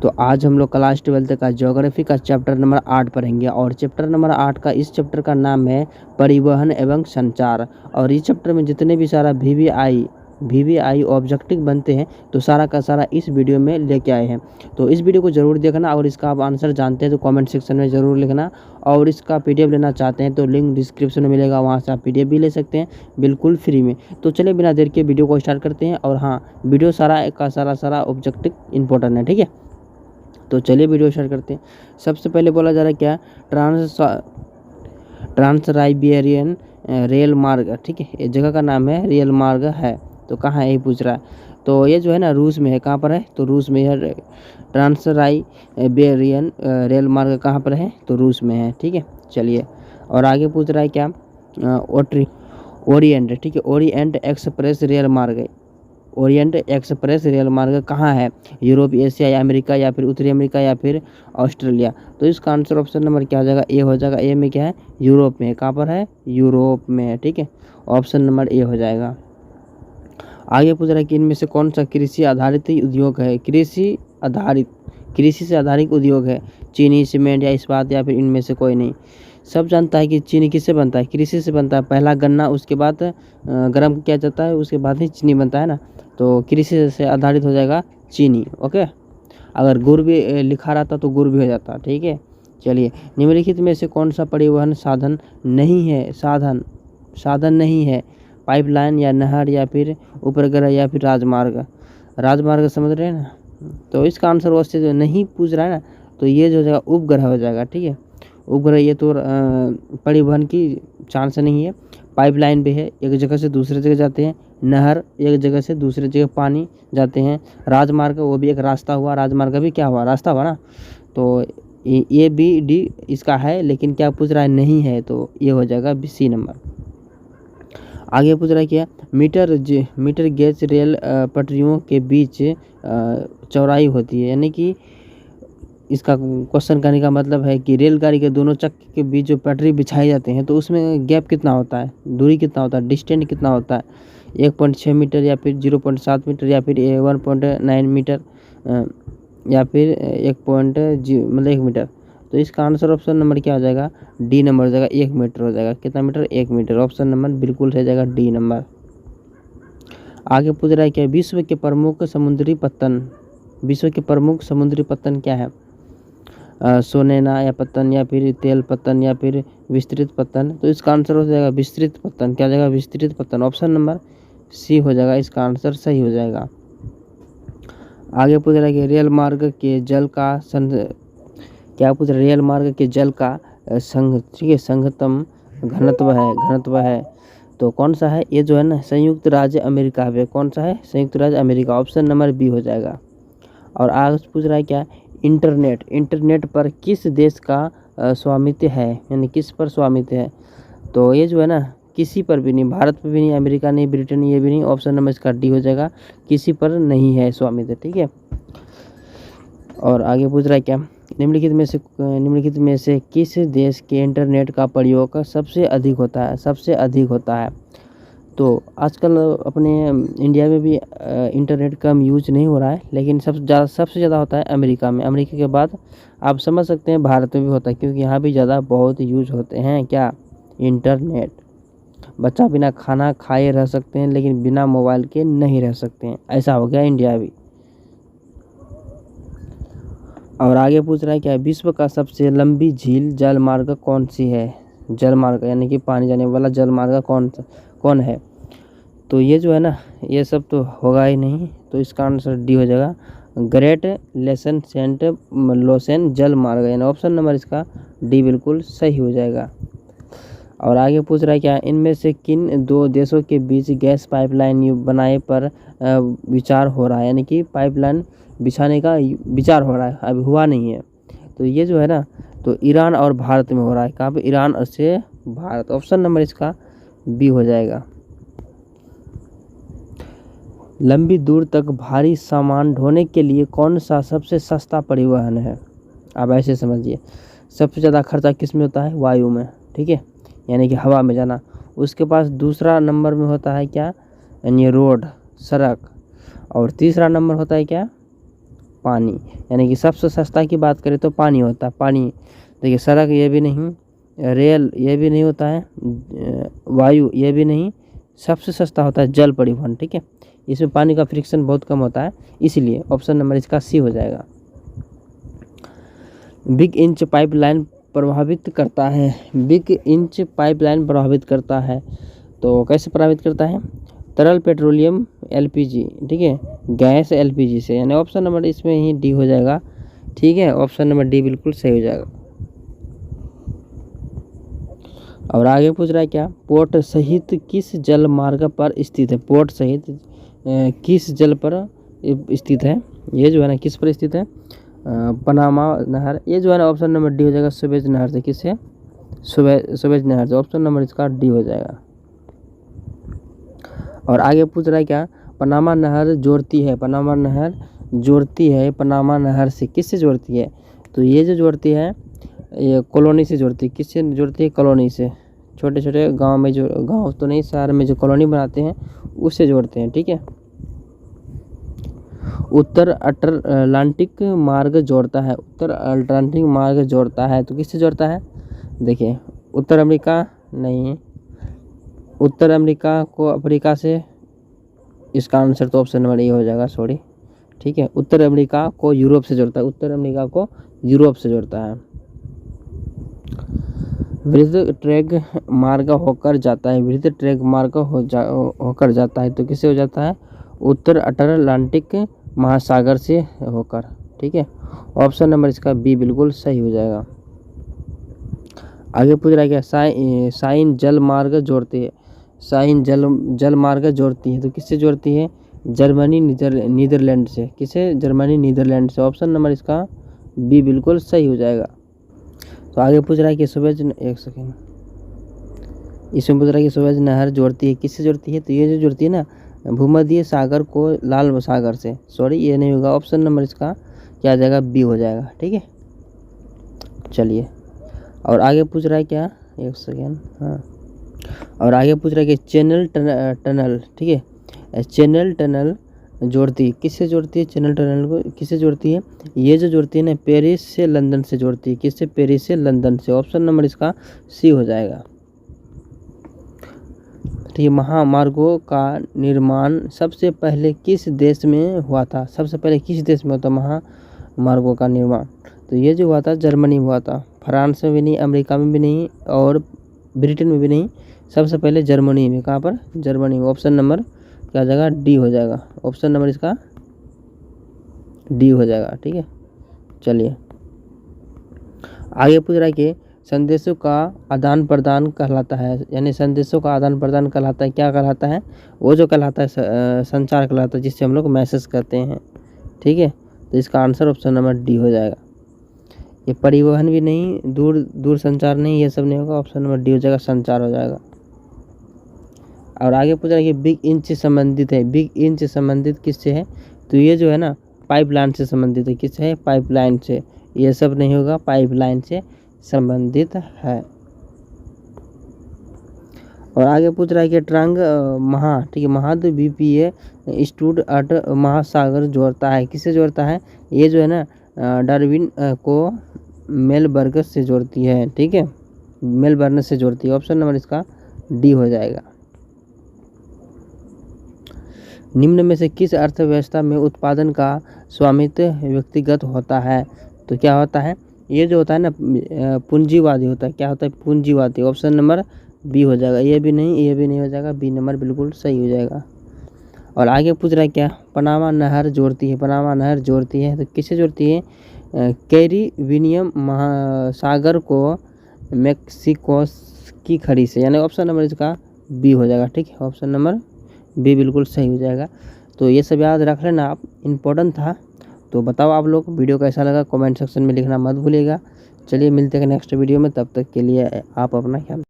तो आज हम लोग क्लास 12 का ज्योग्राफी का चैप्टर नंबर 8 पढ़ेंगे और चैप्टर नंबर 8 का इस चैप्टर का नाम है परिवहन एवं संचार। और इस चैप्टर में जितने भी सारा वीवीआई ऑब्जेक्टिव बनते हैं तो सारा का सारा इस वीडियो में लेके आए हैं। तो इस वीडियो को ज़रूर देखना और इसका आप आंसर जानते हैं तो कमेंट सेक्शन में ज़रूर लिखना। और इसका पीडीएफ लेना चाहते हैं तो लिंक डिस्क्रिप्शन में मिलेगा, वहाँ से आप पीडीएफ भी ले सकते हैं बिल्कुल फ्री में। तो चलिए बिना देर के वीडियो को स्टार्ट करते हैं। और हाँ, वीडियो सारा का सारा ऑब्जेक्टिव इंपॉर्टेंट है, ठीक है। तो चलिए वीडियो स्टार्ट करते हैं। सबसे पहले बोला जा रहा है क्या, ट्रांस-साइबेरियन रेल मार्ग, ठीक है। ये जगह का नाम है रेल मार्ग है। तो कहाँ है ये पूछ रहा है। तो ये जो है ना रूस में है। कहाँ पर है? तो रूस में है। ट्रांस-साइबेरियन रेल मार्ग कहाँ पर है? तो रूस में है, ठीक है। चलिए और आगे पूछ रहा है क्या, ओरिएंट, ठीक है। ओरिएंट एक्सप्रेस रेल मार्ग, ओरिएंट एक्सप्रेस रेल मार्ग कहाँ है? यूरोप, एशिया या अमेरिका या फिर उत्तरी अमेरिका या फिर ऑस्ट्रेलिया। तो इसका आंसर ऑप्शन नंबर क्या हो जाएगा? ए हो जाएगा। ए में क्या है? यूरोप में है। कहाँ पर है? यूरोप में है, ठीक है। ऑप्शन नंबर ए हो जाएगा। आगे पूछ रहा है कि इनमें से कौन सा कृषि आधारित उद्योग है? कृषि से आधारित उद्योग है। चीनी, सीमेंट या इस्पात या फिर इनमें से कोई नहीं। सब जानता है कि चीनी किससे बनता है? कृषि से बनता है। पहला गन्ना, उसके बाद गर्म किया जाता है, उसके बाद ही चीनी बनता है ना। तो कृषि से आधारित हो जाएगा चीनी, ओके। अगर गुड़ भी लिखा रहता तो गुड़ भी हो जाता, ठीक है। चलिए, निम्नलिखित में से कौन सा परिवहन साधन नहीं है? साधन नहीं है। पाइपलाइन या नहर या फिर उपग्रह या फिर राजमार्ग समझ रहे हैं ना। तो इसका आंसर वैसे जो नहीं पूछ रहा है ना, तो ये जो हो जाएगा उपग्रह हो जाएगा, ठीक है। उपग्रह ये तो परिवहन की चांस नहीं है। पाइपलाइन भी है, एक जगह से दूसरे जगह जाते हैं। नहर, एक जगह से दूसरे जगह पानी जाते हैं। राजमार्ग, वो भी एक रास्ता हुआ। राजमार्ग भी क्या हुआ? रास्ता हुआ ना। तो ए बी डी इसका है, लेकिन क्या पूछ रहा है? नहीं है। तो ये हो जाएगा सी नंबर। आगे पूछ रहा है क्या, मीटर गेज रेल पटरियों के बीच चौड़ाई होती है। यानी कि इसका क्वेश्चन करने का मतलब है कि रेलगाड़ी के दोनों चक्के के बीच जो पटरी बिछाए जाते हैं तो उसमें गैप कितना होता है, दूरी कितना होता है, डिस्टेंस कितना होता है? 1.6 मीटर या फिर 0.7 मीटर या फिर 1.9 मीटर या फिर 1 मीटर। तो इसका आंसर ऑप्शन नंबर क्या हो जाएगा? डी नंबर हो जाएगा। 1 मीटर हो जाएगा। कितना मीटर? 1 मीटर। ऑप्शन नंबर बिल्कुल रह जाएगा डी नंबर। आगे पूछ रहा है क्या, विश्व के प्रमुख समुद्री पत्तन क्या है? सोनेना या पत्तन या फिर तेल पत्तन या फिर विस्तृत पत्तन। तो इसका आंसर हो जाएगा विस्तृत पत्तन। क्या हो जाएगा? विस्तृत पत्तन। ऑप्शन नंबर सी हो जाएगा, इसका आंसर सही हो जाएगा। आगे पूछ रहा है कि रेल मार्ग के जल का ठीक है, संगतम घनत्व है। तो कौन सा है? ये जो है ना संयुक्त राज्य अमेरिका में। कौन सा है? संयुक्त राज्य अमेरिका। ऑप्शन नंबर बी हो जाएगा। और आगे पूछ रहा है क्या, इंटरनेट पर किस देश का स्वामित्व है? यानी किस पर स्वामित्व है? तो ये जो है ना किसी पर भी नहीं, भारत पर भी नहीं, अमेरिका नहीं, ब्रिटेन ये भी नहीं। ऑप्शन नंबर इसका डी हो जाएगा, किसी पर नहीं है स्वामित्व, ठीक है। और आगे पूछ रहा है क्या, निम्नलिखित में से किस देश के इंटरनेट का प्रयोग सबसे अधिक होता है? तो आजकल अपने इंडिया में भी इंटरनेट कम यूज नहीं हो रहा है, लेकिन सबसे ज़्यादा होता है अमेरिका में। अमेरिका के बाद आप समझ सकते हैं भारत में भी होता है, क्योंकि यहाँ भी ज़्यादा बहुत यूज होते हैं क्या? इंटरनेट। बच्चा बिना खाना खाए रह सकते हैं, लेकिन बिना मोबाइल के नहीं रह सकते हैं। ऐसा हो गया इंडिया भी। और आगे पूछ रहा है क्या, विश्व का सबसे लंबी झील जलमार्ग कौन सी है? जलमार्ग यानी कि पानी जाने वाला जलमार्ग कौन है? तो ये जो है ना, ये सब तो होगा ही नहीं। तो इसका आंसर डी हो जाएगा, ग्रेट लेसन सेंट लोसेन जल मार्ग। यानी ऑप्शन नंबर इसका डी बिल्कुल सही हो जाएगा। और आगे पूछ रहा है क्या, इनमें से किन दो देशों के बीच गैस पाइपलाइन बनाए पर विचार हो रहा है? यानी कि पाइपलाइन बिछाने का विचार हो रहा है, अभी हुआ नहीं है। तो ये जो है ना, तो ईरान और भारत में हो रहा है। कहाँ पे? ईरान से भारत। ऑप्शन नंबर इसका बी हो जाएगा। लंबी दूर तक भारी सामान ढोने के लिए कौन सा सबसे सस्ता परिवहन है? आप ऐसे समझिए, सबसे ज़्यादा खर्चा किस में होता है? वायु में, ठीक है, यानी कि हवा में जाना। उसके पास दूसरा नंबर में होता है क्या? यानी रोड, सड़क। और तीसरा नंबर होता है क्या? पानी, यानी कि सबसे सस्ता की बात करें तो पानी होता है। पानी देखिए, सड़क ये भी नहीं, रेल ये भी नहीं होता है, वायु ये भी नहीं, सबसे सस्ता होता है जल परिवहन। ठीक है, इसमें पानी का फ्रिक्शन बहुत कम होता है, इसलिए ऑप्शन नंबर इसका सी हो जाएगा। बिग इंच पाइपलाइन प्रभावित करता है, बिग इंच पाइपलाइन प्रभावित करता है, तो कैसे प्रभावित करता है? तरल पेट्रोलियम एलपीजी, ठीक है, गैस एलपीजी से, यानी ऑप्शन नंबर इसमें ही डी हो जाएगा। ठीक है, ऑप्शन नंबर डी बिल्कुल सही हो जाएगा। और आगे पूछ रहा है क्या? पोर्ट सहित किस जल मार्ग पर स्थित है? पोर्ट सहित किस जल पर स्थित है? ये जो है ना किस पर स्थित है? पनामा नहर, ये जो है ना ऑप्शन नंबर डी हो जाएगा, सुएज नहर से। किससे? सुएज नहर से, ऑप्शन नंबर इसका डी हो जाएगा। और आगे पूछ रहा है क्या? पनामा नहर जोड़ती है, पनामा नहर जोड़ती है पनामा नहर से, किससे जोड़ती है? तो ये जो जोड़ती है ये कॉलोनी से जोड़ती है। किससे जोड़ती है? कॉलोनी से। छोटे छोटे गांव में जो, गांव तो नहीं, शहर में जो कॉलोनी बनाते हैं उससे जोड़ते हैं। ठीक है, उत्तर अटलांटिक मार्ग जोड़ता है, उत्तर अटलांटिक मार्ग जोड़ता है, तो किससे जोड़ता है? देखिए, उत्तर अमेरिका नहीं, उत्तर अमेरिका को अफ्रीका से, इसका आंसर तो ऑप्शन नंबर ए हो जाएगा, सॉरी। ठीक है, उत्तर अमेरिका को यूरोप से जोड़ता है, उत्तर अमेरिका को यूरोप से जोड़ता है। वृहद ट्रेग मार्ग होकर जाता है, वृहद ट्रेग मार्ग होकर जाता है, तो किससे हो जाता है? उत्तर अटलांटिक महासागर से होकर। ठीक है, ऑप्शन नंबर इसका बी बिल्कुल सही हो जाएगा। आगे पूछ रहा है क्या? साइन जल मार्ग जोड़ती है, साइन जल मार्ग जोड़ती है, तो किससे जोड़ती है? जर्मनी नीदरलैंड से। किसे? जर्मनी नीदरलैंड से, ऑप्शन नंबर इसका बी बिल्कुल सही हो जाएगा। तो आगे पूछ रहा है कि सुएज, एक सेकेंड, इसमें पूछ रहा है कि सुएज नहर जोड़ती है, किससे जोड़ती है? तो ये जो जोड़ती है ना भूमध्य सागर को लाल सागर से, सॉरी ये नहीं होगा, ऑप्शन नंबर इसका क्या आ जाएगा? बी हो जाएगा। ठीक है, चलिए। और आगे पूछ रहा है क्या? एक सेकेंड, हाँ, और आगे पूछ रहा है कि चैनल टनल, ठीक है, चैनल टनल जोड़ती है, किससे जोड़ती है? चैनल टनल को किससे जोड़ती है? ये जो जोड़ती है ना पेरिस से लंदन से जोड़ती है, किससे? पेरिस से लंदन से, ऑप्शन नंबर इसका सी हो जाएगा। ठीक है, महामार्गों का निर्माण सबसे पहले किस देश में हुआ था? सबसे पहले किस देश में होता महामार्गों का निर्माण? तो ये जो हुआ था जर्मनी में हुआ था, फ्रांस में भी नहीं, अमेरिका में भी नहीं, और ब्रिटेन में भी नहीं, सबसे पहले जर्मनी में। कहाँ पर? जर्मनी में, ऑप्शन नंबर क्या जगह? डी हो जाएगा, ऑप्शन नंबर इसका डी हो जाएगा। ठीक है, चलिए। आगे पूछ रहा है कि संदेशों का आदान प्रदान कहलाता है, यानी संदेशों का आदान प्रदान कहलाता है, क्या कहलाता है? वो जो कहलाता है संचार कहलाता है, जिससे हम लोग मैसेज करते हैं। ठीक है, तो इसका आंसर ऑप्शन नंबर डी हो जाएगा। ये परिवहन भी नहीं, दूर संचार नहीं, ये सब नहीं होगा, ऑप्शन नंबर डी हो जाएगा, संचार हो जाएगा। और आगे पूछ रहा है कि बिग इंच से संबंधित है, बिग इंच से संबंधित किससे है? तो ये जो है ना पाइपलाइन से संबंधित है, किससे है? पाइपलाइन से, ये सब नहीं होगा, पाइपलाइन से संबंधित है। और आगे पूछ रहा है कि ट्रंग ठीक है, महाद्वीपीय स्टूड अट महासागर जोड़ता है, किससे जोड़ता है? ये जो है ना डार्विन को मेलबर्न से जोड़ती है। ठीक है, मेलबर्न से जोड़ती है, ऑप्शन नंबर इसका डी हो जाएगा। निम्न में से किस अर्थव्यवस्था में उत्पादन का स्वामित्व व्यक्तिगत होता है? तो क्या होता है? ये जो होता है ना पूंजीवादी होता है, क्या होता है? पूंजीवादी, ऑप्शन नंबर बी हो जाएगा। ये भी नहीं, ये भी नहीं हो जाएगा, बी नंबर बिल्कुल सही हो जाएगा। और आगे पूछ रहा है क्या? पनामा नहर जोड़ती है, पनामा नहर जोड़ती है, तो किससे जोड़ती है? कैरिबियन महासागर को मेक्सिको की खाड़ी से, यानी ऑप्शन नंबर इसका बी हो जाएगा। ठीक है, ऑप्शन नंबर बी बिल्कुल सही हो जाएगा। तो ये सब याद रख लेना आप, इम्पोर्टेंट था। तो बताओ आप लोग वीडियो कैसा लगा, कमेंट सेक्शन में लिखना मत भूलिएगा। चलिए मिलते हैं नेक्स्ट वीडियो में, तब तक के लिए आप अपना ख्याल